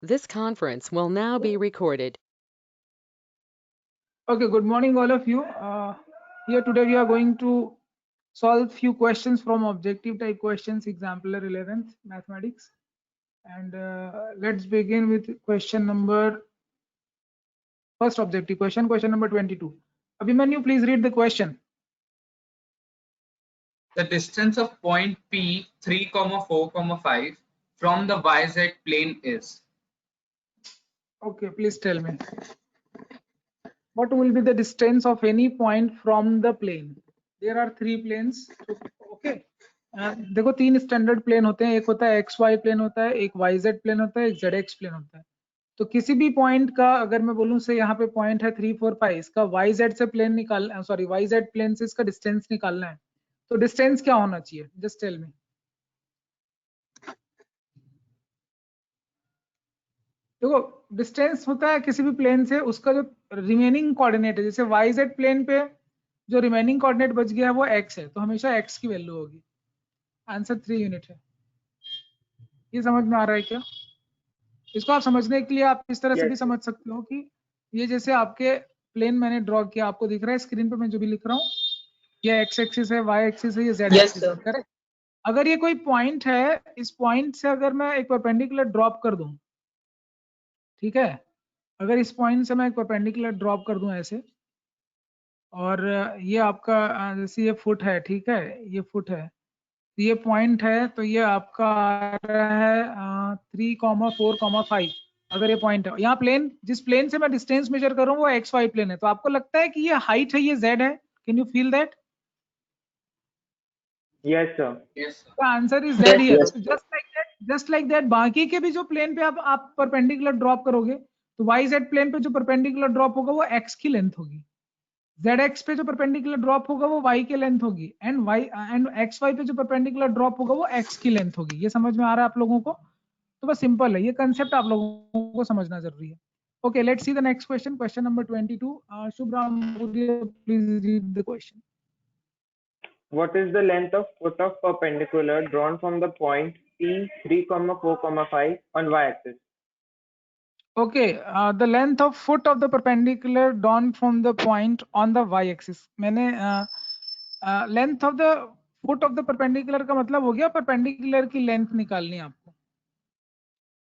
This conference will now be recorded. Okay, good morning all of you. Here today we are going to solve few questions from objective type questions, example 11th mathematics. And let's begin with question number, first objective question number 22. Abhimanyu, please read the question. The distance of point P 3, 4, 5 from the YZ plane is. Okay, please tell me. What will be the distance of any point from the plane? There are three planes. Okay. देखो तीन standard plane होते हैं, एक होता है X Y plane होता है, एक वाई जेड प्लेन होता है, एक जेड एक्स प्लेन होता है। तो किसी भी पॉइंट का अगर मैं बोलूं से यहाँ पे पॉइंट है 3, 4, 5, इसका वाई जेड से प्लेन निकालना, सॉरी वाई जेड प्लेन से इसका डिस्टेंस निकालना है, तो डिस्टेंस क्या होना चाहिए? Just tell me. देखो डिस्टेंस होता है किसी भी प्लेन से उसका जो रिमेनिंग कोऑर्डिनेट है, जैसे वाई जेड प्लेन पे जो रिमेनिंग कोऑर्डिनेट बच गया है वो x है, तो हमेशा x की वैल्यू होगी। आंसर 3 यूनिट है। ये समझ में आ रहा है क्या? इसको आप समझने के लिए आप इस तरह से भी समझ सकते हो कि ये जैसे आपके प्लेन मैंने ड्रॉ किया, आपको दिख रहा है स्क्रीन पे मैं जो भी लिख रहा हूँ, ये x एक्सिस है, y एक्सिस है, ये z एक्सिस है, करेक्ट? अगर ये कोई पॉइंट है, इस पॉइंट से अगर मैं एक परपेंडिकुलर ड्रॉप कर दूं, ठीक है, अगर इस पॉइंट से मैं एक परपेंडिकुलर ड्रॉप कर दूं ऐसे, और ये आपका जैसे ये फुट है, ठीक है, ये फुट है, ये पॉइंट है, तो ये आपका आ रहा है 3, 4, 5। अगर ये पॉइंट है, यहाँ प्लेन, जिस प्लेन से मैं डिस्टेंस मेजर कर रहा हूँ वो एक्स वाई प्लेन है, तो आपको लगता है कि ये हाइट है, ये जेड है? Can you feel that? Yes, sir. Yes, sir. The answer is Z here. So just like that, बाकी के भी जो प्लेन पे आप परपेंडिकुलर ड्रॉप करोगे, तो वाई जेड प्लेन पे जो परपेंडिकुलर ड्रॉप होगा वो एक्स की लेंथ होगी, जेड एक्स पे जो परपेंडिकुलर ड्रॉप होगा वो वाई की लेंथ होगी, एंड एक्स वाई पे जो परपेंडिकुलर ड्रॉप होगा वो एक्स की लेंथ होगी। ये समझ में आ रहा है आप लोगों को? तो बस सिंपल है, ये कंसेप्ट आप लोगों को समझना जरूरी है। Okay, let's see the next question. Question number 22. Shubhram, would you please read the question? What is the length of foot of perpendicular drawn from the point P 3, 4, 5 on y-axis? Okay, the length of foot of the perpendicular drawn from the point on the y-axis. मैंने length of the foot of the perpendicular का मतलब हो गया perpendicular की length निकालनी है आपको।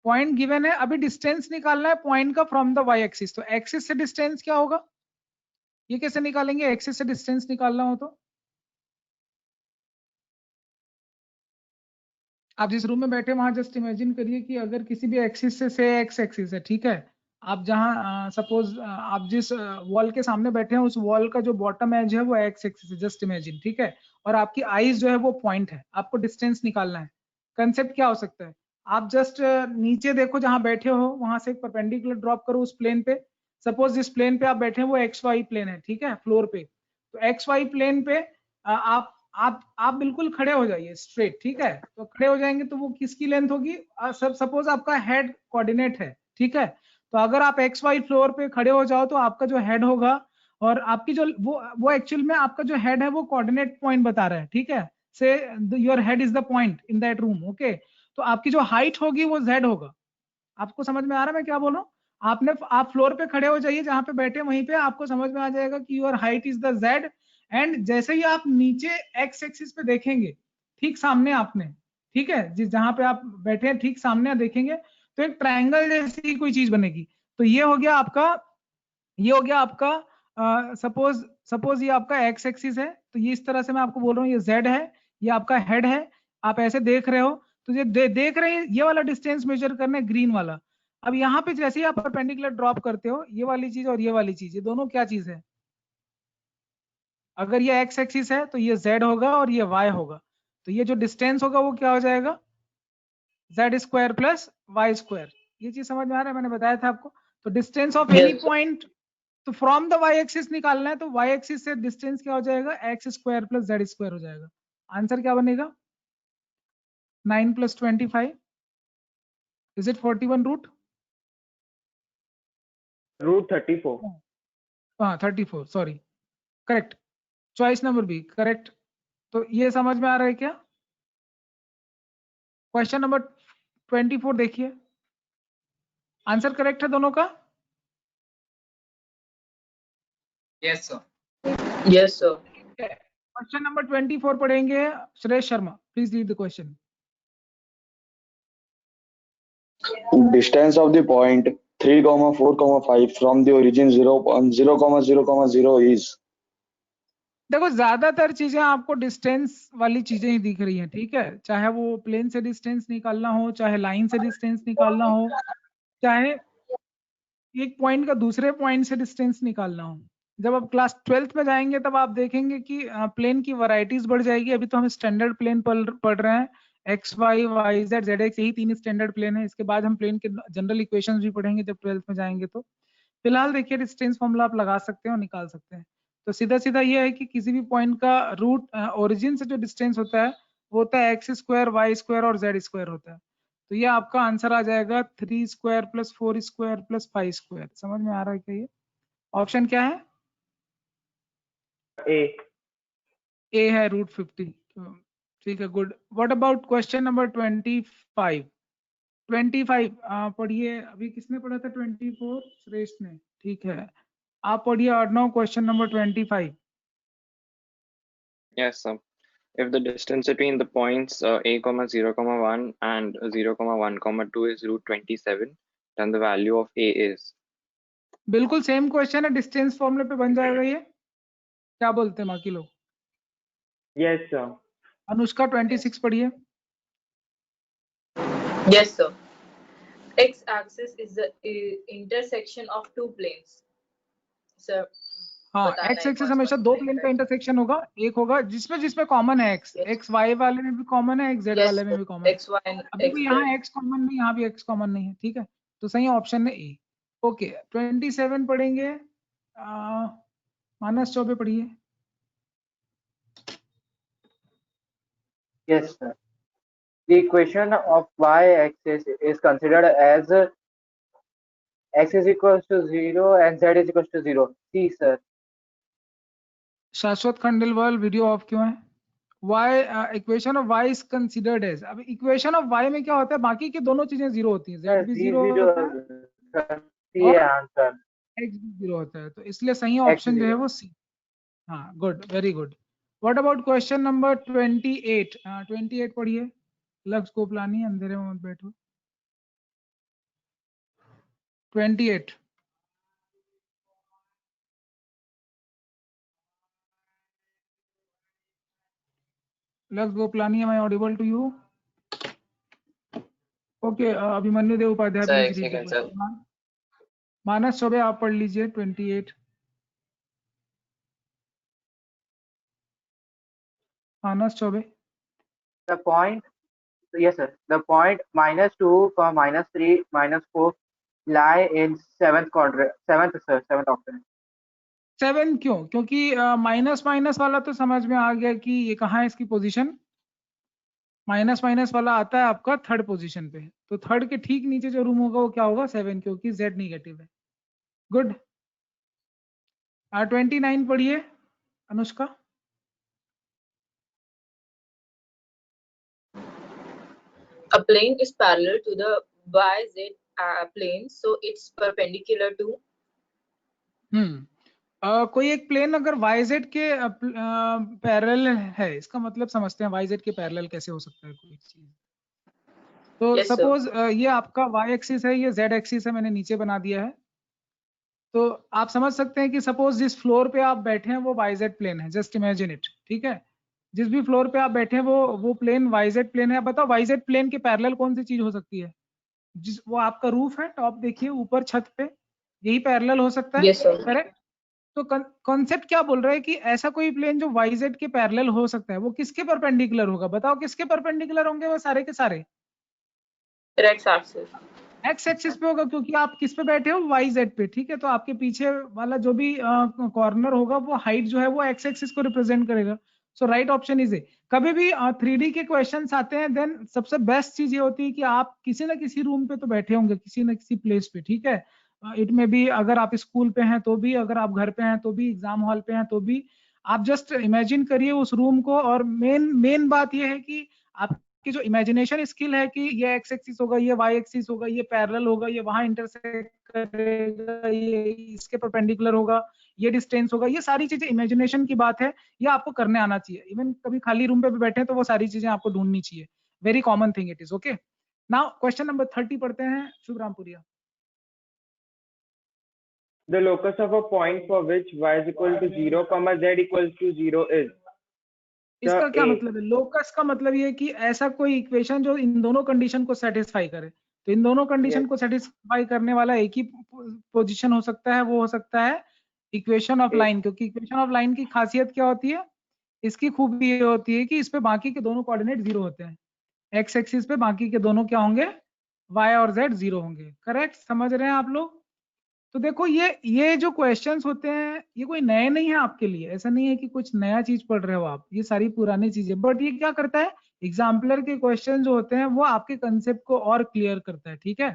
Point given है, अभी डिस्टेंस निकालना है पॉइंट का फ्रॉम द वाई एक्सिस, तो एक्सिस से डिस्टेंस क्या होगा? ये कैसे निकालेंगे? एक्सिस से डिस्टेंस निकालना हो तो आप जिस रूम में बैठे वहां जस्ट इमेजिन करिए कि अगर किसी भी एक्सिस से एक्स एक्सिस है, ठीक है, आप जहां सपोज आप जिस वॉल के सामने बैठे हैं उस वॉल का जो बॉटम एज है वो एक्स एक्सिस है, जस्ट इमेजिन, ठीक है, और आपकी आईज जो है वो पॉइंट है, आपको डिस्टेंस निकालना है। कंसेप्ट क्या हो सकता है? आप जस्ट नीचे देखो जहां बैठे हो, वहां से एक परपेंडिकुलर ड्रॉप करो उस प्लेन पे। सपोज जिस प्लेन पे आप बैठे हैं वो एक्स वाई प्लेन है, ठीक है, फ्लोर पे, तो एक्स वाई प्लेन पे आप बिल्कुल खड़े हो जाइए स्ट्रेट, ठीक है, तो खड़े हो जाएंगे तो वो किसकी लेंथ होगी? सब सपोज आपका हेड कोऑर्डिनेट है, ठीक है, तो अगर आप एक्स वाई फ्लोर पे खड़े हो जाओ तो आपका जो हेड होगा और आपकी जो वो एक्चुअल में आपका जो हेड है वो कोऑर्डिनेट पॉइंट बता रहा है, ठीक है, से your head is the point in that room. Okay, तो आपकी जो हाइट होगी वो जेड होगा। आपको समझ में आ रहा है मैं क्या बोल रहा हूँ? आप फ्लोर पे खड़े हो जाइए जहां पे बैठे, वहीं पे आपको समझ में आ जाएगा कि your height is the Z, and जैसे ही आप नीचे एक्स एक्सिस पे देखेंगे, ठीक सामने आपने, ठीक है, जिस जहां पे आप बैठे हैं ठीक सामने देखेंगे तो एक ट्रायंगल जैसी कोई चीज बनेगी। तो ये हो गया आपका सपोज सपोज ये आपका एक्स एक्सिस है, तो ये इस तरह से मैं आपको बोल रहा हूँ, ये जेड है, ये आपका हेड है, आप ऐसे देख रहे हो, तो ये देख रहे हैं, ये वाला डिस्टेंस मेजर करना है, ग्रीन वाला। अब यहाँ पे जैसे ही आप परपेंडिकुलर ड्रॉप करते हो, ये वाली चीज और ये वाली चीज, ये दोनों क्या चीज है? अगर ये एक्स एक्सिस है तो ये जेड होगा और ये वाई होगा, तो ये जो डिस्टेंस होगा वो क्या हो जाएगा? Z square plus Y square. ये चीज समझ में आ रहा है? मैंने बताया था आपको। तो डिस्टेंस ऑफ एनी पॉइंट, तो फ्रॉम द वाई एक्सिस निकालना है, तो वाई एक्सिस से डिस्टेंस क्या हो जाएगा? X square plus Z square हो जाएगा। आंसर क्या बनेगा? 9 + 25, इज इट 41 रूट? Root 34. हाँ 34, sorry, correct, choice number B correct. तो ये समझ में आ रहा है क्या? क्वेश्चन नंबर 24 देखिए। आंसर करेक्ट है दोनों का? Yes, sir. Yes, sir. Question number 24 पढ़ेंगे। Suresh Sharma, please read the question. Distance of the point 3, 4, 5 from the origin 0, 0, 0 is. देखो ज्यादातर चीजें आपको डिस्टेंस वाली चीजें ही दिख रही हैं, ठीक है, चाहे वो प्लेन से डिस्टेंस निकालना हो, चाहे लाइन से डिस्टेंस निकालना हो, चाहे एक पॉइंट का दूसरे पॉइंट से डिस्टेंस निकालना हो। जब आप क्लास 12th में जाएंगे तब आप देखेंगे कि प्लेन की वैरायटीज बढ़ जाएगी। अभी तो हम स्टैंडर्ड प्लेन पढ़ रहे हैं, X Y, Y Z, Z X, यही 3 स्टैंडर्ड प्लेन है। इसके बाद हम प्लेन के जनरल इक्वेशंस भी पढ़ेंगे जब 12th में जाएंगे। तो फिलहाल देखिए डिस्टेंस फॉर्मूला आप लगा सकते हैं और निकाल सकते हैं। तो सीधा सीधा ये है कि किसी भी पॉइंट का रूट ओरिजिन से जो डिस्टेंस होता है वो होता है एक्स स्क्वायर, वाई स्क्वायर और जेड स्क्वायर होता है। तो ये आपका आंसर आ जाएगा 3 square plus 4 square plus 5 square. समझ में आ रहा है क्या? ये ऑप्शन क्या है? ए है √50। ठीक है, good. What about question number 25? 25 पढ़िए। अभी किसने पढ़ा था 24? सुरेश ने, ठीक है। आप पढ़िए Arnav question number 25। Yes, sir. If the distance between the points a, 0, 1 and 0, 1, 2 is √27, then the value of a is. बिल्कुल सेम क्वेश्चन है, डिस्टेंस फॉर्मूले पे बन जाएगा ये। क्या बोलते हैं बाकी लोग? Yes, sir. अनुष्का 26 पढ़िए। Yes, sir. X-axis is the intersection of two planes. Sir. हाँ, बताना एक्स है एक्सिस कौन हमेशा सा दो plane प्लेन का है। इंटरसेक्शन होगा। एक होगा जिसमें कॉमन है एक्स, Yes. एक्स वाई वाले में भी कॉमन है, एक्स जेड Yes, वाले में sir. भी कॉमन है। X, Y and अभी X, भी यहाँ Z. एक्स कॉमन नहीं, यहाँ भी एक्स कॉमन नहीं है, ठीक है। तो सही ऑप्शन है ए। ओके, 27 पढ़ेंगे। मानस चौबे पढ़िए। Yes, sir. The equation of y-axis is considered as x is equals to 0 and z is equals to 0. See, sir. शाश्वत खंडेलवाल, वीडियो ऑफ क्यों है? Y equation of Y is considered as. अब equation of Y में क्या होता है, बाकी की दोनों चीजें जीरो होती हैं, Sir, जेड भी C जीरो zero. होता है Sir, C और answer. एक्स भी जीरो होता है। तो इसलिए सही X ऑप्शन जो है zero. वो सी। हाँ, good, very good. What about question number 28? 28 पढ़िए। लक्ष्य को प्लानी, अंधेरे में मत बैठो। 28। Lakshya Goplani, am I audible to you? Okay, Abhimanyu Dev Upadhyay, Sir, please एक read the second, sir. Question. Manas Chaubey आप पढ़ लीजिए 28। मानस Choubey. The point, yes, sir. The point -2, -3, -4 lie in seventh quadrant. Seventh option. 7 क्यों? क्योंकि माइनस माइनस वाला तो समझ में आ गया कि ये कहाँ है इसकी पोजीशन। माइनस माइनस वाला आता है आपका थर्ड पोजीशन पे, तो थर्ड के ठीक नीचे जो रूम होगा वो क्या होगा? 7, क्योंकि z निगेटिव है। गुड। 29 पढ़िए Anushka. A plane is parallel to the YZ plane, so it's perpendicular to. कोई एक प्लेन अगर YZ के पैरेलल है, इसका मतलब समझते हैं YZ के पैरेलल कैसे हो सकता है कोई चीज। तो Yes, sir. सपोज ये आपका Y एक्सिस है, ये Z एक्सिस है, मैंने नीचे बना दिया है। तो आप समझ सकते हैं कि सपोज जिस फ्लोर पे आप बैठे हैं वो YZ प्लेन है, जस्ट इमेजिन इट, ठीक है। जिस भी फ्लोर पे आप बैठे हैं वो प्लेन YZ प्लेन है। बताओ YZ प्लेन के पैरेलल कौन सी चीज हो सकती है? वो आपका रूफ है, टॉप देखिए ऊपर छत पे, यही पैरेलल हो सकता है। Yes, sir. करेक्ट। तो कॉन्सेप्ट क्या बोल रहा है कि ऐसा कोई प्लेन जो YZ के पैरेलल हो सकता है, वो किसके परपेंडिकुलर होगा? बताओ किसके परपेंडिकुलर होंगे वो सारे के सारे? X axis. एक्स एक्सिस पे होगा, क्योंकि आप किस पे बैठे हो? YZ पे, ठीक है। तो आपके पीछे वाला जो भी कॉर्नर होगा वो हाइट जो है वो एक्स एक्सिस को रिप्रेजेंट करेगा। सो राइट ऑप्शन इज ए। कभी भी 3D के क्वेश्चंस आते हैं, देन सबसे बेस्ट चीज ये होती है कि आप किसी ना किसी रूम पे तो बैठे होंगे, किसी ना किसी प्लेस पे, ठीक है। इट में भी, अगर आप स्कूल पे हैं तो भी, अगर आप घर पे हैं तो भी, एग्जाम हॉल पे हैं तो भी, आप जस्ट इमेजिन करिए उस रूम को। और मेन बात ये है कि आप आपकी जो इमेजिनेशन स्किल है कि ये एक्स एक्सिस होगा, ये वाई एक्सिस होगा, ये पैरेलल होगा, ये वहां इंटरसेक्ट करेगा, ये इसके परपेंडिकुलर होगा, ये डिस्टेंस होगा, ये सारी चीजें इमेजिनेशन की बात है, ये आपको करने आना चाहिए। इवन कभी खाली रूम पे भी बैठे तो वो सारी चीजें आपको ढूंढनी चाहिए। Very common thing it is. Okay, now question number 30 पढ़ते हैं शुभरामपुरिया। The locus of a point for which y is equal to 0, z equals to 0 is इसका क्या A. मतलब है? लोकस का मतलब ये है कि ऐसा कोई इक्वेशन जो इन दोनों कंडीशन को सेटिस्फाई करे। तो इन दोनों कंडीशन Yes. को सेटिस्फाई करने वाला एक ही पोजीशन हो सकता है, वो हो सकता है इक्वेशन ऑफ A. लाइन। क्योंकि इक्वेशन ऑफ लाइन की खासियत क्या होती है? इसकी खूबी ये होती है कि इस पे बाकी के दोनों कोऑर्डिनेट जीरो होते हैं। एक्स एक्सिस पे बाकी के दोनों क्या होंगे? वाई और जेड जीरो होंगे। करेक्ट, समझ रहे हैं आप लोग? तो देखो ये जो क्वेश्चंस होते हैं ये कोई नए नहीं है आपके लिए। ऐसा नहीं है कि कुछ नया चीज पढ़ रहे हो आप, ये सारी पुरानी चीजें। बट ये क्या करता है, एग्जाम्पलर के क्वेश्चन जो होते हैं वो आपके कंसेप्ट को और क्लियर करता है। ठीक है,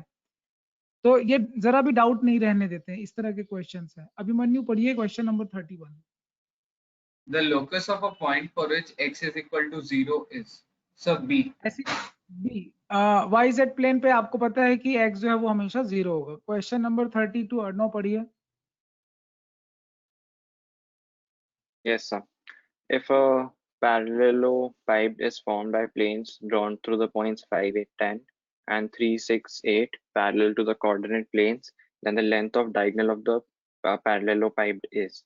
तो ये जरा भी डाउट नहीं रहने देते हैं, इस तरह के क्वेश्चंस है। अभिमन्यु पढ़िए question number 31। The locus of a point for which x is equal to 0 is so B. ऐसी बी वाई जेड प्लेन पे आपको पता है कि एक्स जो है वो हमेशा जीरो होगा। क्वेश्चन नंबर 32 अर्णव पढ़िए। Yes, sir. If a parallelopipe is formed by planes drawn through the points 5, 8, 10 and 3, 6, 8 parallel to the coordinate planes, then the length of diagonal of the parallelopipe is.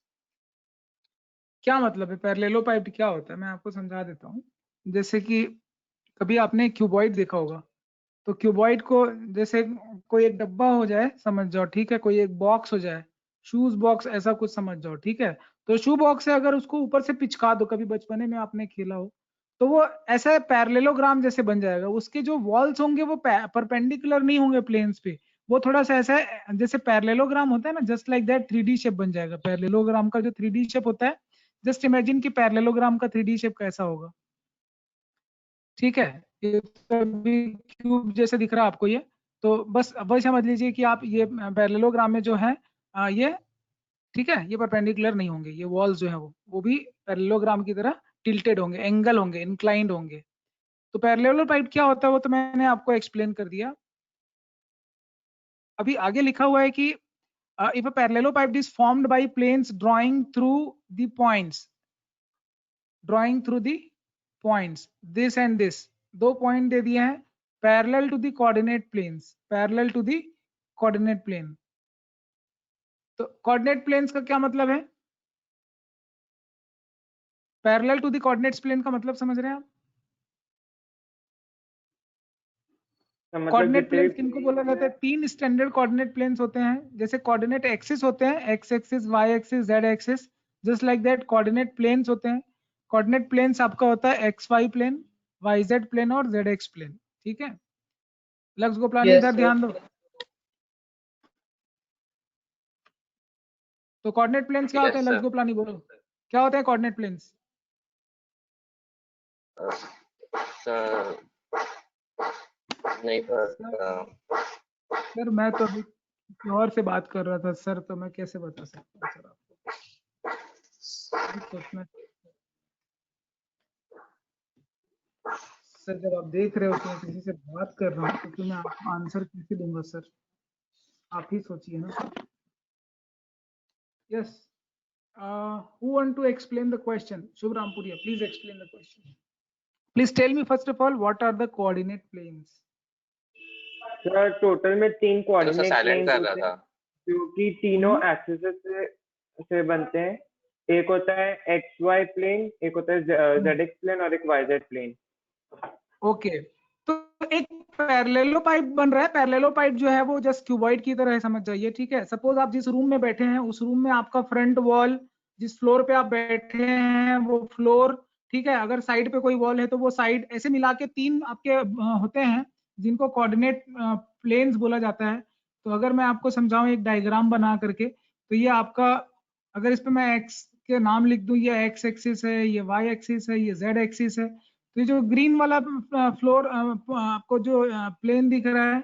क्या मतलब है पैरेललोपाइप क्या होता है? मैं आपको समझा देता हूँ। जैसे कि कभी आपने क्यूबॉइड देखा होगा, तो क्यूबॉइड को जैसे कोई एक डब्बा हो जाए समझ जाओ, ठीक है, कोई एक बॉक्स हो जाए, शूज बॉक्स ऐसा कुछ समझ जाओ, ठीक है। तो शू बॉक्स से अगर उसको ऊपर से पिचका दो, कभी बचपने में आपने खेला हो, तो वो ऐसा पैरेललोग्राम जैसे बन जाएगा। उसके जो वॉल्स होंगे वो परपेंडिकुलर नहीं होंगे प्लेन्स पे, वो थोड़ा सा ऐसा जैसे पैरेललोग्राम होता है ना, just like that 3D shape बन जाएगा। पैरेललोग्राम का जो 3D शेप होता है, जस्ट इमेजिन कि पैरेललोग्राम का 3D शेप कैसा होगा। ठीक है, ये तभी क्यूब जैसे दिख रहा है आपको ये। तो बस वही समझ लीजिए कि आप ये पैरेललोग्राम में जो है ये ठीक है, ये परपेंडिकुलर नहीं होंगे। ये वॉल्स जो है वो भी पैरेललोग्राम की तरह टिल्टेड होंगे, एंगल होंगे, इंक्लाइंड होंगे। तो पैरेललोपाइप क्या होता है वो तो मैंने आपको एक्सप्लेन कर दिया। अभी आगे लिखा हुआ है कि if a parallelepiped is formed by planes drawing through the points, this and this, दो पॉइंट दे दिए हैं parallel to the coordinate planes, parallel to the coordinate plane. तो कोऑर्डिनेट प्लेन्स का क्या मतलब है? Parallel to the coordinates plane का मतलब समझ रहे हैं आप? कोऑर्डिनेट प्लेन्स किनको बोला जाता है? तीन स्टैंडर्ड कोऑर्डिनेट प्लेन्स होते हैं। जैसे कोऑर्डिनेट एक्सिस होते हैं, X axis, Y axis, Z axis, just like that coordinate planes होते हैं। कोऑर्डिनेट प्लेन्स आपका होता है X Y plane, Y Z plane और जेड एक्स प्लेन। ठीक है, लक्ष्य गोपालानी इधर ध्यान दो। तो कोऑर्डिनेट प्लेन्स क्या होते हैं? लक्ष्य गोपालानी बोलो, क्या होते हैं कोऑर्डिनेट प्लेन्स? नहीं सर मैं तो अभी किसी और से बात कर रहा था सर, तो मैं कैसे बता सकता हूँ सर आपको? सोचना सर, जब आप देख रहे हो कि मैं किसी से बात कर रहा हूँ तो फिर मैं आपको आंसर कैसे दूंगा सर? आप ही सोचिए ना sir. Yes, who want to explain the question? Shubrampuria, please explain the question. Please tell me first of all what are the coordinate planes? Sir total में 3 कोऑर्डिनेट साइलेंट प्लेन्स कर रहा होते हैं था। जो कि तीनों एक्सिस से बनते हैं। एक होता है एक्स वाई प्लेन, एक होता है जेड एक्स प्लेन और एक वाई जेड प्लेन। ओके, तो एक पैरेललोपाइप बन रहा है। पैरेललोपाइप जो है वो जस्ट क्यूबॉइड की तरह है, समझ जाइए। ठीक है, सपोज आप जिस रूम में बैठे हैं उस रूम में आपका फ्रंट वॉल, जिस फ्लोर पे आप बैठे हैं वो फ्लोर, ठीक है, अगर साइड पे कोई वॉल है तो वो साइड, ऐसे मिला के 3 आपके होते हैं जिनको कोऑर्डिनेट प्लेन्स बोला जाता है। तो अगर मैं आपको समझाऊं एक डायग्राम बना करके, तो ये आपका, अगर इस पे मैं एक्स के नाम लिख दूं, ये एक्स एक्सिस है, ये वाई एक्सिस है, ये जेड एक्सिस है। तो जो ग्रीन वाला फ्लोर आपको जो प्लेन दिख रहा है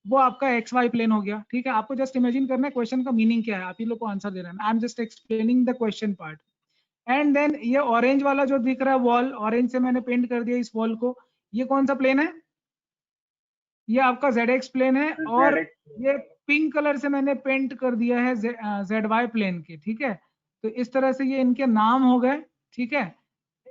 वो आपका एक्स वाई प्लेन हो गया। ठीक है, आपको जस्ट इमेजिन करना है क्वेश्चन का मीनिंग क्या है, आप ही लोग को आंसर दे रहे हैं। I am just explaining the question part. And then ये ऑरेंज वाला जो दिख रहा है वॉल, ऑरेंज से मैंने पेंट कर दिया इस वॉल को, ये कौन सा प्लेन है? ये आपका ZX प्लेन है, और ये पिंक कलर से मैंने पेंट कर दिया है ZY प्लेन के, ठीक है। तो इस तरह से ये इनके नाम हो गए, ठीक है।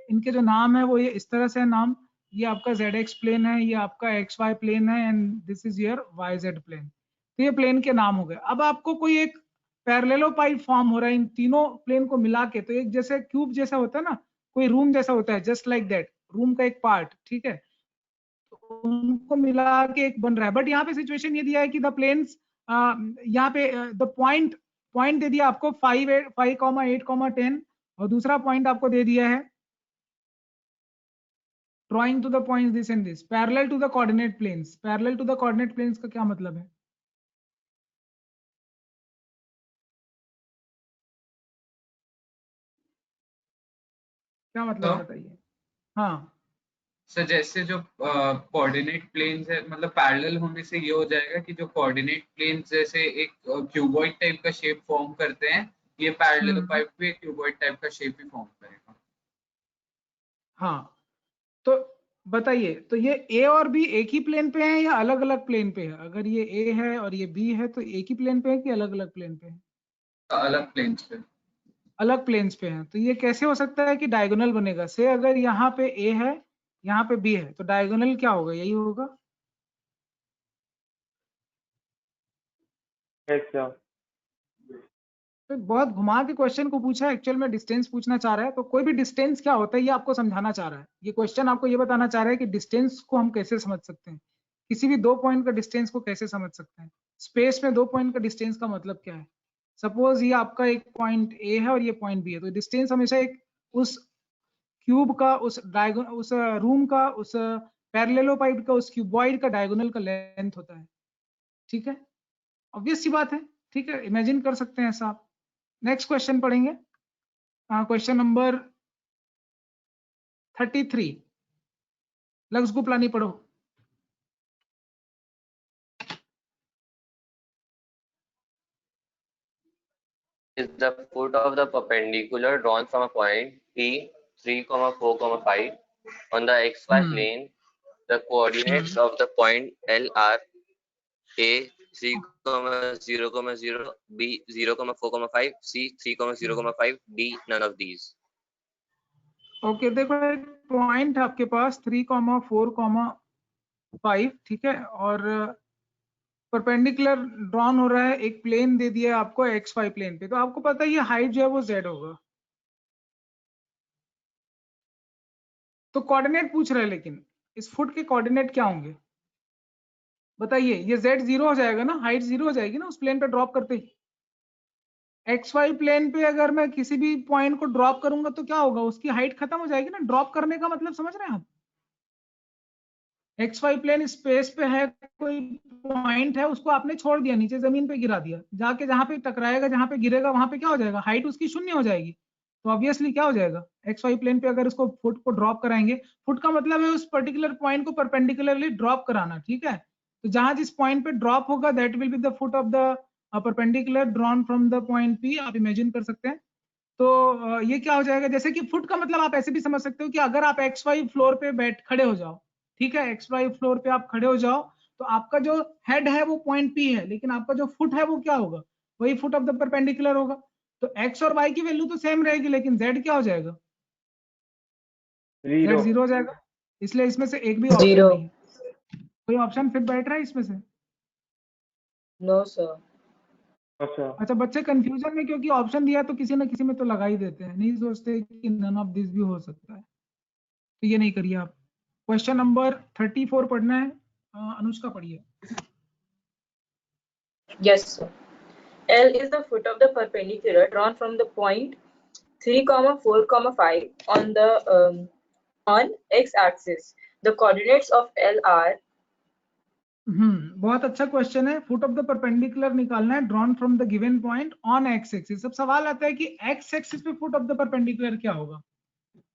इनके जो नाम है वो ये इस तरह से है नाम। ये आपका ZX प्लेन है, ये आपका XY प्लेन है, and this is your YZ plane. तो ये प्लेन के नाम हो गए। अब आपको कोई एक पैरेललोपाइड फॉर्म हो रहा है इन तीनों प्लेन को मिला के, तो एक जैसे क्यूब जैसा होता है ना, कोई रूम जैसा होता है, जस्ट लाइक दैट, रूम का एक पार्ट, ठीक है। तो उनको मिला के एक बन रहा है। बट यहाँ पे सिचुएशन ये दिया है कि द प्लेन्स, यहाँ पे द पॉइंट दे दिया आपको 5, 8, 10, और दूसरा पॉइंट आपको दे दिया है drawing to the points this and this parallel to the coordinate planes। parallel to the coordinate planes का क्या मतलब है? क्या मतलब तो बताइए। हाँ सर जैसे जो कोऑर्डिनेट प्लेन्स है, मतलब पैरेलल होने से ये हो जाएगा कि जो कोऑर्डिनेट प्लेन्स जैसे एक क्यूबॉइड टाइप का शेप फॉर्म करते हैं, ये पैरेललोपाइड भी एक क्यूबॉइड टाइप का शेप ही फॉर्म करेगा। हाँ, तो बताइए, तो ये A और B एक ही प्लेन पे है या अलग अलग प्लेन पे है? अगर ये A है और ये B है तो एक ही प्लेन पे है कि अलग अलग प्लेन पे है? अलग प्लेन्स पे। अलग प्लेन्स पे हैं। तो ये कैसे हो सकता है कि डायगोनल बनेगा? से अगर यहाँ पे A है, यहाँ पे B है, तो डायगोनल क्या होगा? यही होगा। अच्छा, तो बहुत घुमा के क्वेश्चन को पूछा है, एक्चुअल में डिस्टेंस पूछना चाह रहा है। तो कोई भी डिस्टेंस क्या होता है ये आपको समझाना चाह रहा है। ये क्वेश्चन आपको ये बताना चाह रहा है कि डिस्टेंस को हम कैसे समझ सकते हैं, किसी भी 2 पॉइंट का डिस्टेंस को कैसे समझ सकते हैं। स्पेस में 2 पॉइंट का डिस्टेंस का मतलब क्या है? सपोज ये आपका एक पॉइंट A है और ये पॉइंट B है, तो डिस्टेंस हमेशा एक उस क्यूब का, उस रूम का, उस पैरेललोपाइड का, उस क्यूबॉइड का डायगोनल का लेंथ होता है, ठीक है। ऑब्वियस सी बात है, ठीक है, इमेजिन कर सकते हैं ऐसा आप। नेक्स्ट क्वेश्चन पढ़ेंगे, क्वेश्चन नंबर 33। लक्ष्य गोपलानी पढ़ो। Is the foot of the perpendicular drawn from a point P 3, 4, 5 on the XY plane. The coordinates of the point L are A 3, 0, 0, B 0, 4, 5, C 3, 0, 5, D none of these. Okay, देखो एक point है आपके पास 3, 4, 5, ठीक है, और perpendicular drawn हो रहा है, एक प्लेन दे दिया है आपको XY प्लेन पे। तो आपको पता है ये हाइट जो है वो Z होगा। तो कोऑर्डिनेट पूछ रहे हैं, लेकिन इस फुट के कोऑर्डिनेट क्या होंगे बताइए? ये Z 0 हो जाएगा ना, हाइट 0 हो जाएगी ना उस प्लेन पे ड्रॉप करते ही। XY प्लेन पे अगर मैं किसी भी पॉइंट को ड्रॉप करूंगा तो क्या होगा? उसकी हाइट खत्म हो जाएगी ना। ड्रॉप करने का मतलब समझ रहे हैं आप? XY प्लेन स्पेस पे है, कोई पॉइंट है, उसको आपने छोड़ दिया, नीचे जमीन पे गिरा दिया, जाके जहां पे टकराएगा, जहां पे गिरेगा, वहां पे क्या हो जाएगा? हाइट उसकी 0 हो जाएगी। तो ऑब्वियसली क्या हो जाएगा? XY प्लेन पे अगर उसको फुट को ड्रॉप कराएंगे, फुट का मतलब है उस पर्टिकुलर पॉइंट को परपेंडिकुलरली ड्रॉप कराना, ठीक है। तो जहां जिस पॉइंट पे ड्रॉप होगा that will be the foot of the perpendicular drawn from the point P। आप इमेजिन कर सकते हैं। तो ये क्या हो जाएगा? जैसे कि फुट का मतलब आप ऐसे भी समझ सकते हो कि अगर आप XY फ्लोर पे खड़े हो जाओ, ठीक है, XY फ्लोर पे आप खड़े हो जाओ, तो आपका जो हेड है वो पॉइंट P है, लेकिन आपका जो फुट है वो क्या होगा? वही फुट ऑफ द परपेंडिकुलर होगा। तो X और Y की वैल्यू तो सेम रहेगी, लेकिन Z क्या हो जाएगा? Z 0 हो जाएगा। इसलिए इसमें से एक भी ऑप्शन नहीं है। कोई ऑप्शन फिट बैठ रहा है इसमें से? No, sir. अच्छा, बच्चे कंफ्यूजन में, क्योंकि ऑप्शन दिया तो किसी ना किसी में तो लगा ही देते हैं, नहीं सोचते कि नन ऑफ दिस भी हो सकता है। तो ये नहीं करिए आप। क्वेश्चन नंबर 34 पढ़ना है। अनुष्का पढ़िए। Yes, sir. L is the foot of the perpendicular drawn from the point 3, 4, 5 on the on x-axis. The coordinates of L are बहुत अच्छा क्वेश्चन है। फुट ऑफ द परपेंडिकुलर निकालना है, drawn from the given point on x axis. अब सवाल आता है कि एक्स एक्सिस पे फुट ऑफ द परपेंडिकुलर क्या होगा?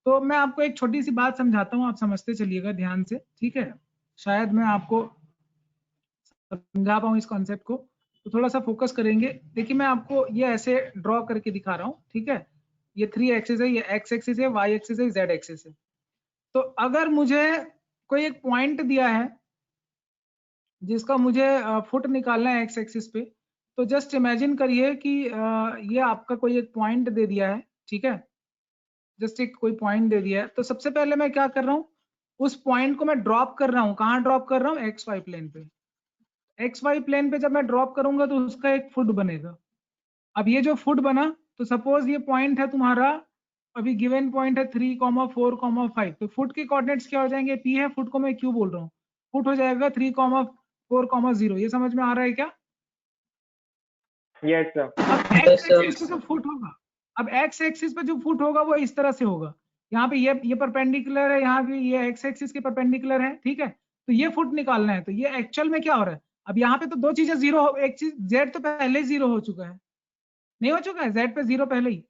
तो मैं आपको एक छोटी सी बात समझाता हूँ, आप समझते चलिएगा ध्यान से, ठीक है। शायद मैं आपको समझा पाऊँ इस कॉन्सेप्ट को, तो थोड़ा सा फोकस करेंगे। देखिए मैं आपको ये ऐसे ड्रॉ करके दिखा रहा हूँ, ठीक है। ये 3 एक्सिस है, ये एक्स एक्सिस है, वाई एक्सिस है, जेड एक्सिस है। तो अगर मुझे कोई एक पॉइंट दिया है जिसका मुझे फुट निकालना है एक्स एक्सिस पे, तो जस्ट इमेजिन करिए कि ये आपका कोई एक पॉइंट दे दिया है, ठीक है, जस्ट एक कोई पॉइंट दे दिया है। तो सबसे पहले मैं क्या कर रहा हूँ, उस पॉइंट को मैं ड्रॉप कर रहा हूँ। कहाँ ड्रॉप कर रहा हूँ? एक्स वाई प्लेन पे। एक्स वाई प्लेन पे जब मैं ड्रॉप करूंगा तो उसका एक फुट बनेगा। अब ये जो फुट बना, तो सपोज ये पॉइंट है तुम्हारा, अभी गिवन पॉइंट है 3,4,5, तो फुट के कोऑर्डिनेट्स क्या हो जाएंगे? पी है, फुट को मैं क्यू बोल रहा हूँ, फुट हो जाएगा 3,4,0। ये समझ में आ रहा है क्या? Yes sir. अब एक्स एक्सिस पे जो फुट होगा, अब एक्स एक्सिस पे जो फुट होगा वो इस तरह से होगा। यहाँ पे ये परपेंडिकुलर है, यहाँ पे ये एक्स एक्सिस के परपेंडिकुलर है, ठीक है। तो ये फुट निकालना है। तो ये एक्चुअल में क्या हो रहा है? अब यहाँ पे तो दो चीजें जीरो, एक चीज जेड तो पहले जीरो हो चुका है, नहीं हो चुका है? जेड पे जीरो पहले ही।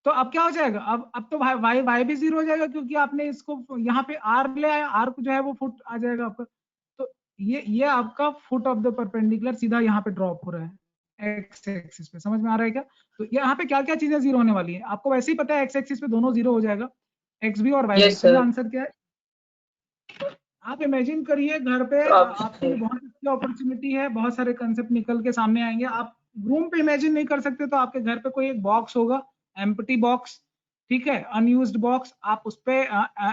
तो अब क्या हो जाएगा? अब तो वाई वाई भी जीरो हो जाएगा, क्योंकि आपने इसको यहाँ पे आर ले आया, आर जो है वो फुट आ जाएगा आपका। तो ये आपका फुट ऑफ द परपेंडिकुलर सीधा यहाँ पे ड्रॉप हो रहा है एक्स एक्सिस पे। समझ में आ रहा है क्या? तो यहाँ पे क्या क्या चीजें जीरो होने वाली है आपको वैसे ही पता है, एक्स एक्सिस पे दोनों जीरो हो जाएगा, एक्स भी और वाई भी। Yes, तो ये sir. आंसर क्या है? आप इमेजिन करिए घर पे Option आपके लिए बहुत अच्छी अपॉर्चुनिटी है, बहुत सारे कंसेप्ट निकल के सामने आएंगे। आप रूम पे इमेजिन नहीं कर सकते तो आपके घर पे कोई एक बॉक्स होगा, एम्प्टी बॉक्स, ठीक है, अनयूज्ड बॉक्स, आप उस पे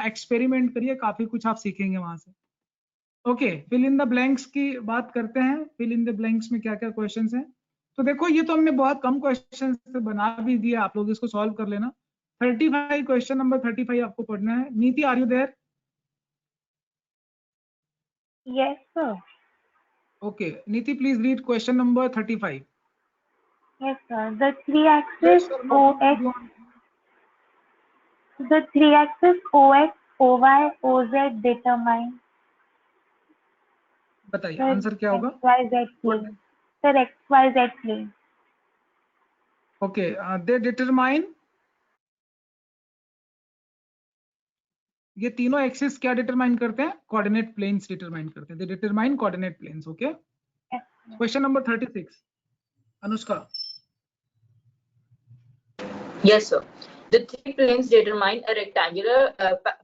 एक्सपेरिमेंट करिए, काफी कुछ आप सीखेंगे वहां से। Okay, fill in the blanks की बात करते हैं। फिल इन द ब्लैंक्स में क्या क्या क्वेश्चंस हैं? तो देखो ये तो हमने बहुत कम क्वेश्चन बना भी दिया, आप लोग इसको सॉल्व कर लेना। 35 क्वेश्चन नंबर 35 आपको पढ़ना है। Niti, are you there? Yes, sir. Okay, Niti, please read question number 35. Yes, sir. The three-axis OX, OY, OZ determine बताइए the आंसर क्या होगा? XYZ plane. Sir, XYZ plane. Okay, they determine, ये तीनों axis क्या determine करते हैं? Coordinate planes determine करते हैं। They determine coordinate planes. Okay, question number 36, Anushka. Yes, sir. The three planes determine a rectangular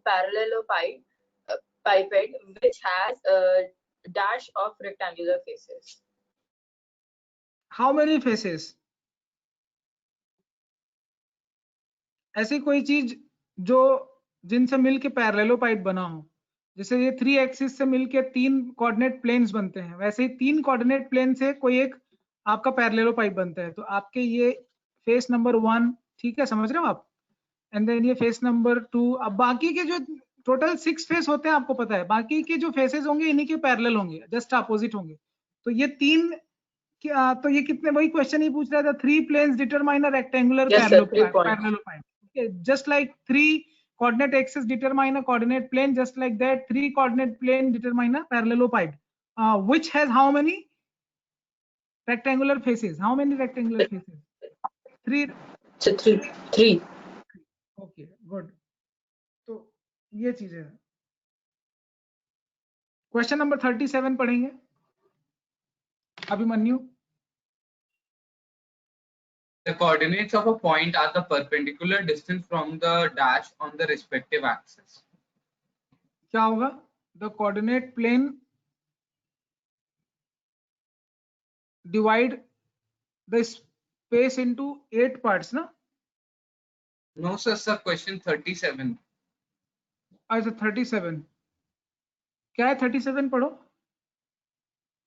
parallelepiped which has a dash of rectangular faces. How many faces? ऐसी कोई चीज जो जिनसे मिलके पैरेललोपाइड बना हो, जैसे ये 3 एक्सिस से मिलके 3 कोऑर्डिनेट प्लेन्स बनते हैं, वैसे ही 3 कोऑर्डिनेट प्लेन से कोई एक आपका पैरेललोपाइड बनता है। तो आपके ये फेस नंबर 1, ठीक है, समझ रहे हो आप, एंड देन ये फेस नंबर 2। अब बाकी के जो टोटल 6 फेस होते हैं आपको पता है, बाकी के जो फेसेस होंगे इन्हीं के पैरेलल होंगे, जस्ट अपोजिट होंगे। तो ये 3 तो ये कितने, वही क्वेश्चन ही पूछ रहा था, 3 planes determine a rectangular Yes, sir. 3 points. Parallelepiped. Okay, just like 3 coordinate axes determine a coordinate plane, just like that 3 coordinate plane determine a parallelepiped, which has how many rectangular faces? How many rectangular faces? 3. So 3. Okay, good. तो ये चीज है। Question number 37 पढ़ेंगे, Abhimanyu. The coordinates of a point are the perpendicular distance from the dash on the respective axis. क्या होगा? The coordinate plane divide the space into 8 parts, ना? No, sir, question 37. अच्छा 37, क्या है 37? पढ़ो।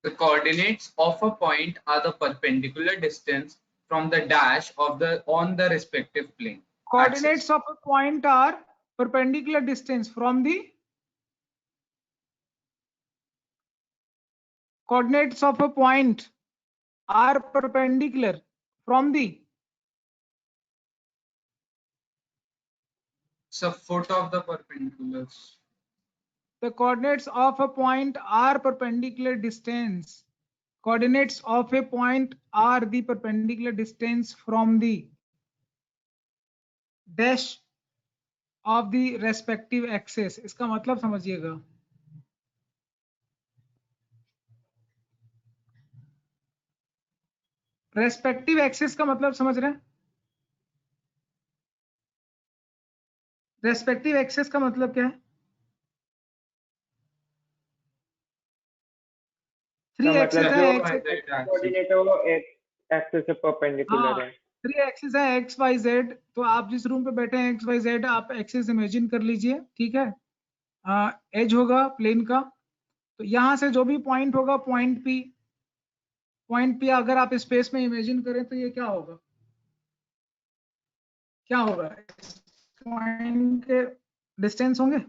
The coordinates of a point are the perpendicular distance from the dash of the on the respective plane. Coordinates of a point are perpendicular distance from the coordinates of a point are perpendicular from the Foot of the perpendiculars. The coordinates of a point are perpendicular distance. Coordinates of a point are the perpendicular distance from the dash of the respective axis. इसका मतलब समझिएगा, respective axis का मतलब समझ रहे हैं? Respective axis का मतलब क्या है? 3 तो एक्सिस मतलब है जो x कोऑर्डिनेट है वो एक्स एक्सिस से परपेंडिकुलर हाँ है। 3 एक्सिस है x y z। तो आप जिस रूम पे बैठे हैं x y z आप एक्सिस इमेजिन कर लीजिए, ठीक है। एज होगा प्लेन का, तो यहाँ से जो भी पॉइंट होगा पॉइंट P अगर आप स्पेस में इमेजिन करें तो ये क्या होगा, क्या होगा, पॉइंट के डिस्टेंस होंगे,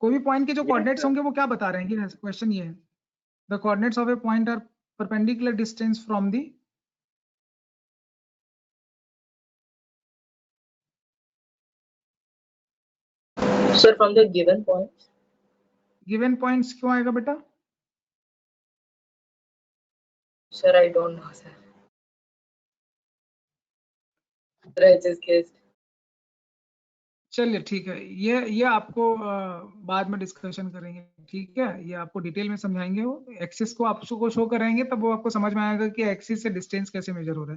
कोई भी पॉइंट के जो कोऑर्डिनेट्स होंगे वो क्या बता रहे हैं, क्वेश्चन ये है, the coordinates of a point are perpendicular distance from the, Sir, from the given points. Given points क्यों आएगा बेटा? Sir, I don't know, sir. Sir, I just guessed. चलिए ठीक है, ये आपको बाद में डिस्कशन करेंगे, ठीक है। ये आपको डिटेल में समझाएंगे, वो एक्सिस को आपको शो कराएंगे तब वो आपको समझ में आएगा कि एक्सिस से डिस्टेंस कैसे मेजर हो रहा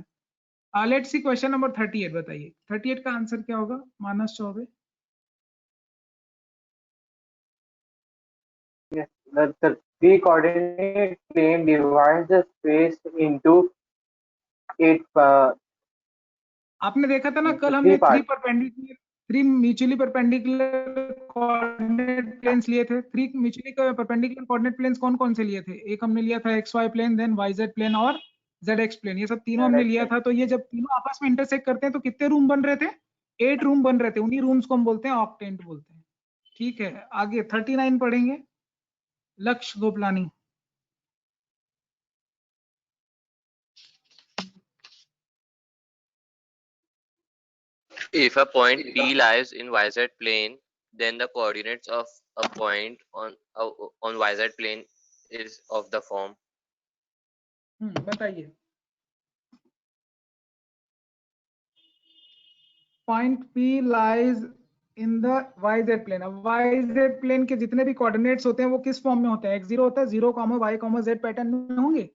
है। Let's see question number 38। बताइए 38 का आंसर क्या होगा मानस Choubey? Yes, the three coordinate plane divides the space into 8 आपने देखा था ना कल three हमने parts. 3 mutually perpendicular coordinate planes लिए थे। 3 म्यूचुअली परपेंडिकुलर कोऑर्डिनेट प्लेन्स कौन कौन से लिए थे? एक हमने लिया था X Y plane, then Y Z plane और जेड एक्स प्लेन, ये सब तीनों हमने लिया था। तो ये जब तीनों आपस में इंटरसेक्ट करते हैं तो कितने रूम बन रहे थे? 8 रूम बन रहे थे। उन्हीं रूम्स को हम बोलते हैं ऑक्टेंट बोलते हैं, ठीक है। आगे 39 पढ़ेंगे, लक्ष्य Gopalani. If a point P lies in YZ plane, then the coordinates of a point on YZ plane is of the form. बताइए। Point P lies in the YZ plane। अब YZ प्लेन के जितने भी कोऑर्डिनेट्स होते हैं वो किस form में होते हैं? x0 होता है, 0, y, z पैटर्न में होंगे।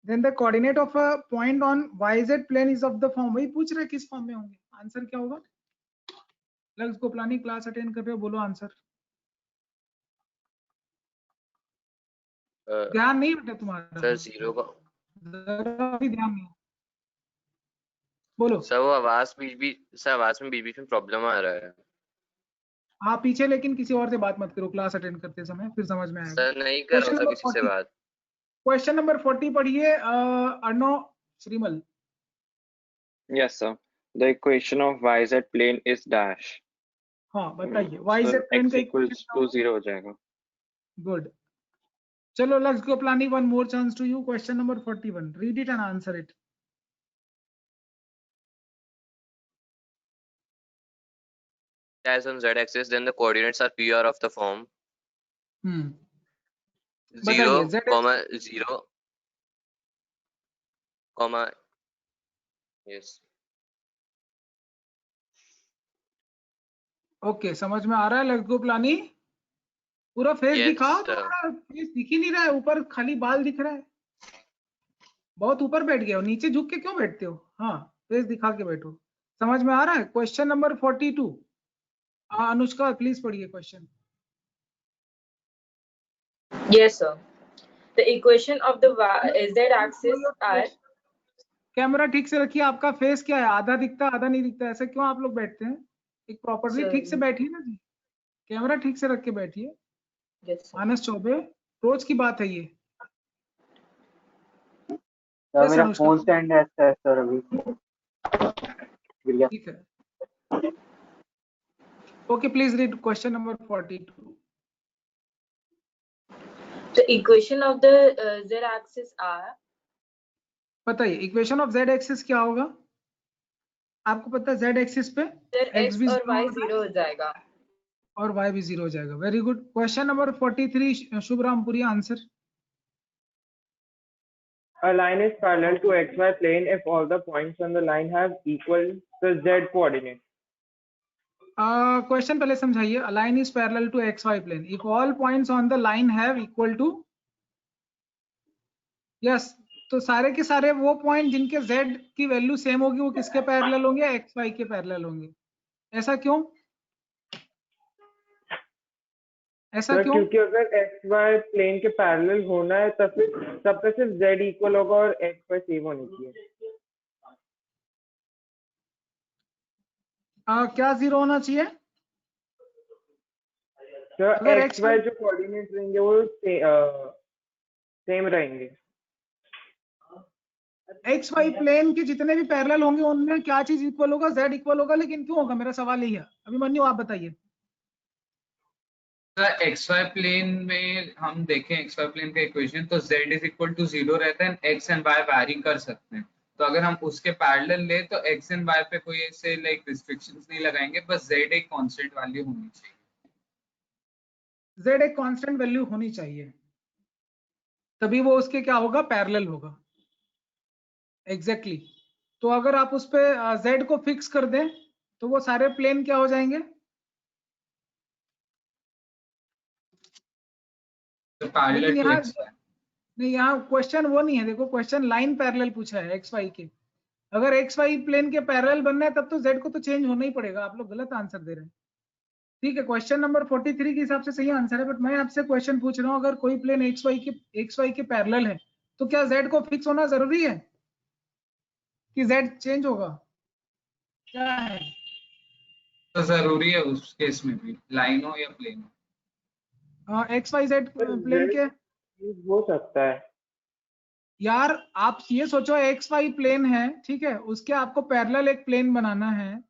Then the coordinate of a point on YZ plane is of the form। वही पूछ रहे किस फॉर्म में होंगे, आंसर क्या होगा? लक्ष्य गोपलानी क्लास अटेंड कर रहे हो, बोलो आंसर। ध्यान नहीं बेटा तुम्हारा सर 0 का जरा भी ध्यान नहीं, बोलो। सर वो आवाज में बीच में प्रॉब्लम आ रहा है। हाँ पीछे, लेकिन किसी और से बात मत करो क्लास अटेंड करते समय, फिर समझ में आएगा। सर नहीं कर रहा हूँ सर किसी से बात। क्वेश्चन नंबर 40 पढ़िए Arnav Shrimal. Yes, sir. The equation of YZ plane is dash. हाँ बताइए, YZ So प्लेन x का equals to 0 हो जाएगा. गुड। चलो Lakshya Gopalani, one more chance to you. Question number 41, read it and answer it. As on z-axis, then the coordinates are pure of the form 0, बताइए comma 0, comma yes. Okay, समझ में आ रहा है लक्ष्य गोपलानी? पूरा फेस Yes, दिखाओ, sir. तुम्हारा फेस दिख ही नहीं रहा है, ऊपर खाली बाल दिख रहा है। बहुत ऊपर बैठ गए हो, नीचे झुक के क्यों बैठते हो? हाँ फेस दिखा के बैठो। समझ में आ रहा है? क्वेश्चन नंबर 42, अनुष्का प्लीज पढ़िए question. Yes, sir. The equation of the z-axis are. Camera ठीक से रखिए, आपका फेस क्या है, आधा दिखता आधा नहीं दिखता, ऐसे क्यों आप लोग बैठते हैं? एक प्रॉपर्ली ठीक से बैठिए ना जी, कैमरा ठीक से रख के बैठिए। मानस चौबे, रोज की बात है ये। मेरा फोन स्टैंड है सर अभी। ठीक है, okay please read question number 42। The equation of the z-axis are. बताइए इक्वेशन ऑफ जेड एक्सिस क्या होगा? आपको पता है जेड एक्सिस पे x भी और y 0 हो जाएगा और y भी 0 हो जाएगा। Very good. Question number 43, Shubh Rampuri, answer. A line is parallel to xy plane if all the points on the line have equal the z coordinate. Question पहले समझाइए। A line is parallel to xy plane if all points on the line have equal to, yes, तो सारे के सारे वो point जिनके z की value same होगी वो किसके पैरेलल होंगे? xy के पैरेलल होंगे। ऐसा क्यों? ऐसा सर क्यों? क्योंकि अगर एक्स वाई प्लेन के पैरेलल होना है तो फिर तब पे सिर्फ जेड इक्वल होगा और एक्स वाई सेम होनी चाहिए। क्या 0 होना चाहिए? सर अगर एक्स वाई जो कोऑर्डिनेट रहेंगे वो सेम रहेंगे। एक्स वाई प्लेन के जितने भी पैरेलल होंगे उनमें क्या चीज इक्वल होगा? z इक्वल होगा। लेकिन क्यों होगा? मेरा सवाल यही है। अभिमन्यु आप बताइए। सर एक्स वाई प्लेन में हम देखें एक्स वाई प्लेन का इक्वेशन तो z इज इक्वल टू 0 रहता है, x एंड y वैरी कर सकते हैं। तो अगर हम उसके पैरेलल ले तो x एंड y पे कोई ऐसे लाइक रिस्ट्रिक्शंस नहीं लगाएंगे, बस z एक कांस्टेंट वैल्यू होनी चाहिए। z एक कांस्टेंट वैल्यू होनी चाहिए, तभी वो उसके क्या होगा? पैरेलल होगा। एग्जैक्टली तो अगर आप उस पे z को फिक्स कर दें तो वो सारे प्लेन क्या हो जाएंगे? तो पैरेलल लेकिन टू यहाँ एक्स वाई। नहीं, यहाँ क्वेश्चन वो नहीं है। देखो क्वेश्चन लाइन पैरेलल पूछा है एक्स वाई के। अगर एक्स वाई प्लेन के पैरेलल बनना है तब तो z को तो चेंज होना ही पड़ेगा। आप लोग गलत आंसर दे रहे हैं। ठीक है, क्वेश्चन नंबर 43 के हिसाब से सही आंसर है, बट मैं आपसे क्वेश्चन पूछ रहा हूँ अगर कोई प्लेन एक्स वाई के पैरेलल है तो क्या z को फिक्स होना जरूरी है कि z चेंज होगा? क्या है? तो जरूरी है उस केस में भी, लाइन हो या प्लेन हो। एक्स वाई जेड प्लेन के हो सकता है यार। आप ये सोचो एक्स वाई प्लेन है, ठीक है, उसके आपको पैरेलल एक प्लेन बनाना है।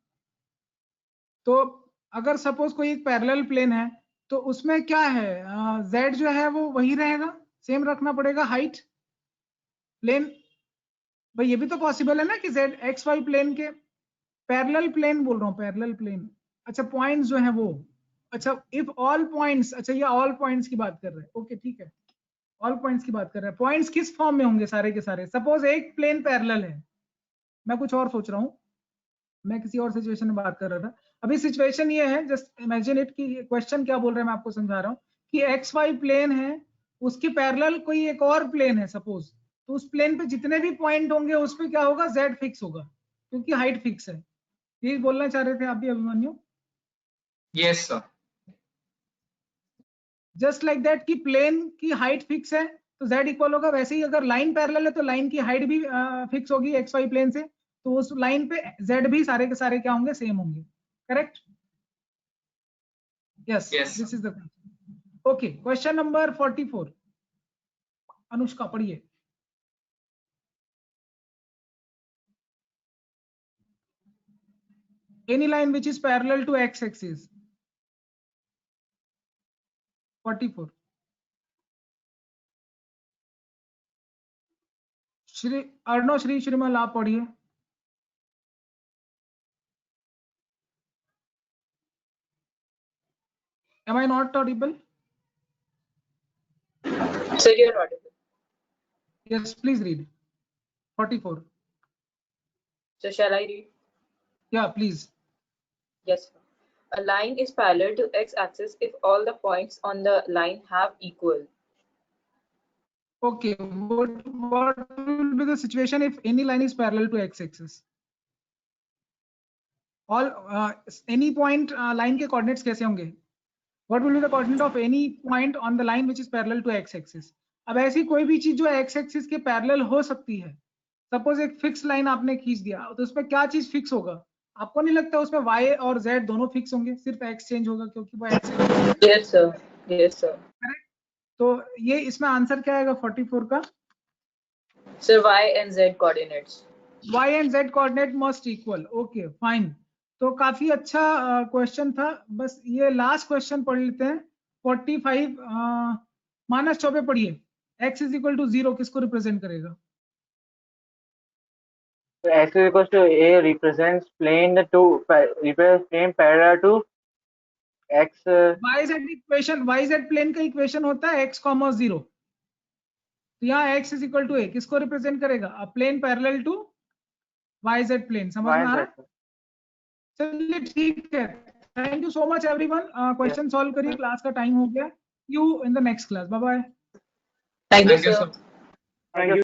तो अगर सपोज कोई एक पैरेलल प्लेन है तो उसमें क्या है? z जो है वो वही रहेगा, सेम रखना पड़ेगा हाइट प्लेन। भाई ये भी तो पॉसिबल है ना कि z एक्स वाई प्लेन के पैरेलल प्लेन बोल रहा हूँ, पैरेलल प्लेन। अच्छा पॉइंट्स जो है वो, अच्छा इफ ऑल पॉइंट्स, अच्छा ये ऑल पॉइंट्स की बात कर रहे हैं। ओके ठीक है, ऑल पॉइंट्स की बात कर रहे हैं। पॉइंट्स किस फॉर्म में होंगे? सारे के सारे। सपोज एक प्लेन पैरेलल है, मैं कुछ और सोच रहा हूँ, मैं किसी और सिचुएशन में बात कर रहा था। अभी सिचुएशन ये है, जस्ट इमेजिन इट कि क्वेश्चन क्या बोल रहे हैं मैं आपको समझा रहा हूँ कि एक्स वाई प्लेन है, उसके पैरेलल कोई एक और प्लेन है सपोज, तो उस प्लेन पे जितने भी पॉइंट होंगे उस पे क्या होगा? z फिक्स होगा क्योंकि हाइट फिक्स है। ये बोलना चाह रहे थे आप भी Abhimanyu? Yes sir. Just like that कि प्लेन की हाइट फिक्स है तो z इक्वल होगा, वैसे ही अगर लाइन पैरेलल है तो लाइन की हाइट भी फिक्स होगी एक्स वाई प्लेन से, तो उस लाइन पे z भी सारे के सारे क्या होंगे? सेम होंगे। Correct? Yes, this is the question. Okay, question number 44 Anushka पढ़िए। Any line which is parallel to x-axis. 44. Shri Shrimal आप पढ़िए। Am I not audible? Sir, you're audible. Yes, please read. 44. So shall I read? Yeah, please. Yes. A line is parallel to x-axis if all the points on the line have equal. Okay, what will be the situation if any line is parallel to x-axis? All any point line के coordinates कैसे होंगे? What will be the coordinate of any point on the line which is parallel to x-axis? अब ऐसी कोई भी चीज जो x-axis के parallel हो सकती है, सपोज एक फिक्स लाइन आपने खींच दिया तो उसमें क्या चीज फिक्स होगा? आपको नहीं लगता उसमें y और z दोनों फिक्स होंगे, सिर्फ x चेंज होगा क्योंकि वो x है? Yes sir. Yes sir. Correct? तो ये इसमें आंसर क्या आएगा 44 का? Sir, y and z coordinates. y and z coordinate must equal. Okay, fine. तो काफी अच्छा क्वेश्चन था। बस ये लास्ट क्वेश्चन पढ़ लेते हैं। 45 मानस चौबे पढ़िए। x is equal to 0 किसको रिप्रेजेंट करेगा? x is equal to a represents plane parallel to x. yz plane का इक्वेशन होता है x, 0। तो यहाँ x is equal to a किसको रिप्रेजेंट करेगा? A plane parallel to yz plane. समझ में आ रहा है? चलिए ठीक है, thank you so much everyone. Question solve करिए, क्लास का टाइम हो गया। You in the next class. Bye bye. Thank you sir. Thank you